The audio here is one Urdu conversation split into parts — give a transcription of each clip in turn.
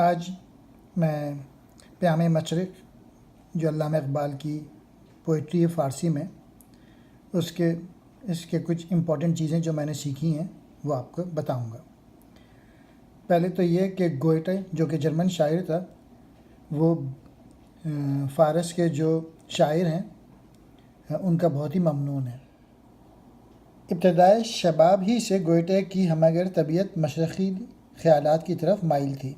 آج میں پیام مشرق جو علامہ اقبال کی پوئٹری ہے فارسی میں اس کے کچھ امپورٹنٹ چیزیں جو میں نے سیکھی ہیں وہ آپ کو بتاؤں گا۔ پہلے تو یہ کہ گوئٹے جو کہ جرمن شاعر تھا وہ فارس کے جو شاعر ہیں ان کا بہت ہی ممنون ہے۔ ابتدائے شباب ہی سے گوئٹے کی ہمہ طبیعت مشرقی خیالات کی طرف مائل تھی۔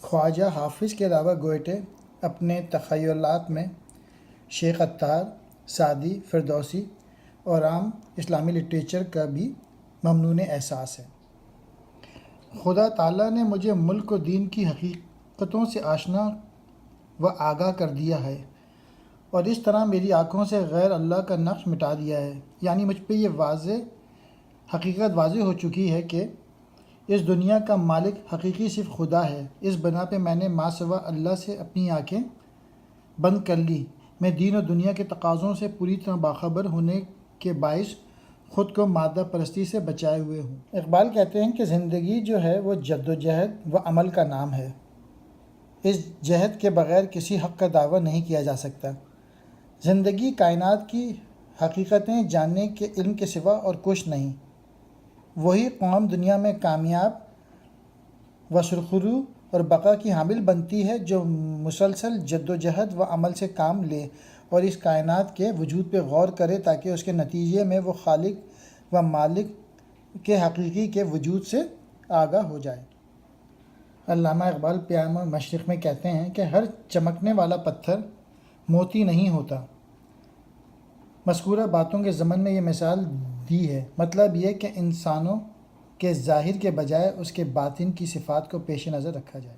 خواجہ حافظ کے علاوہ گوئٹے اپنے تخیلات میں شیخ عطار، سعدی، فردوسی اور عام اسلامی لٹریچر کا بھی ممنون احساس ہے۔ خدا تعالیٰ نے مجھے ملک و دین کی حقیقتوں سے آشنا و آگاہ کر دیا ہے اور اس طرح میری آنکھوں سے غیر اللہ کا نقش مٹا دیا ہے، یعنی مجھ پہ یہ حقیقت واضح ہو چکی ہے کہ اس دنیا کا مالک حقیقی صرف خدا ہے۔ اس بنا پہ میں نے ما سوا اللہ سے اپنی آنکھیں بند کر لی۔ میں دین و دنیا کے تقاضوں سے پوری طرح باخبر ہونے کے باعث خود کو مادہ پرستی سے بچائے ہوئے ہوں۔ اقبال کہتے ہیں کہ زندگی جو ہے وہ جد و جہد و عمل کا نام ہے۔ اس جہد کے بغیر کسی حق کا دعویٰ نہیں کیا جا سکتا۔ زندگی کائنات کی حقیقتیں جاننے کے علم کے سوا اور کچھ نہیں۔ وہی قوم دنیا میں کامیاب و سرخرو اور بقا کی حامل بنتی ہے جو مسلسل جد و جہد و عمل سے کام لے اور اس کائنات کے وجود پہ غور کرے تاکہ اس کے نتیجے میں وہ خالق و مالک کے حقیقی کے وجود سے آگاہ ہو جائے۔ علامہ اقبال پیام مشرق میں کہتے ہیں کہ ہر چمکنے والا پتھر موتی نہیں ہوتا۔ مذکورہ باتوں کے ضمن میں یہ مثال دی ہے۔ مطلب یہ کہ انسانوں کے ظاہر کے بجائے اس کے باطن کی صفات کو پیش نظر رکھا جائے۔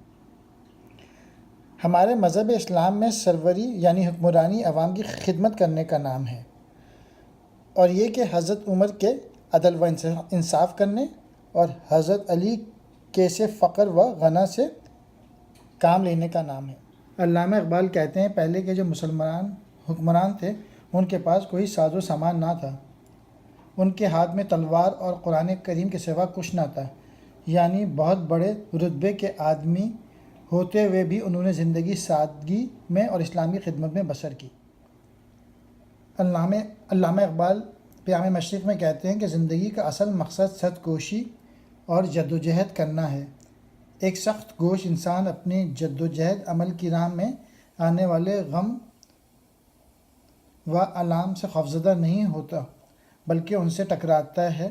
ہمارے مذہب اسلام میں سروری یعنی حکمرانی عوام کی خدمت کرنے کا نام ہے، اور یہ کہ حضرت عمر کے عدل و انصاف کرنے اور حضرت علی کے سے فقر و غنا سے کام لینے کا نام ہے۔ علامہ اقبال کہتے ہیں پہلے کے جو مسلمان حکمران تھے ان کے پاس کوئی ساز و سامان نہ تھا۔ ان کے ہاتھ میں تلوار اور قرآن کریم کے سوا کچھ نہ تھا، یعنی بہت بڑے رتبے کے آدمی ہوتے ہوئے بھی انہوں نے سادگی میں اور اسلامی خدمت میں بسر کی۔ علامہ اقبال پیام مشرق میں کہتے ہیں کہ زندگی کا اصل مقصد سد کوشی اور جد و جہد کرنا ہے۔ ایک سخت گوش انسان اپنے جد و جہد عمل کی راہ میں آنے والے غم و آلام سے خوفزدہ نہیں ہوتا بلکہ ان سے ٹکراتا ہے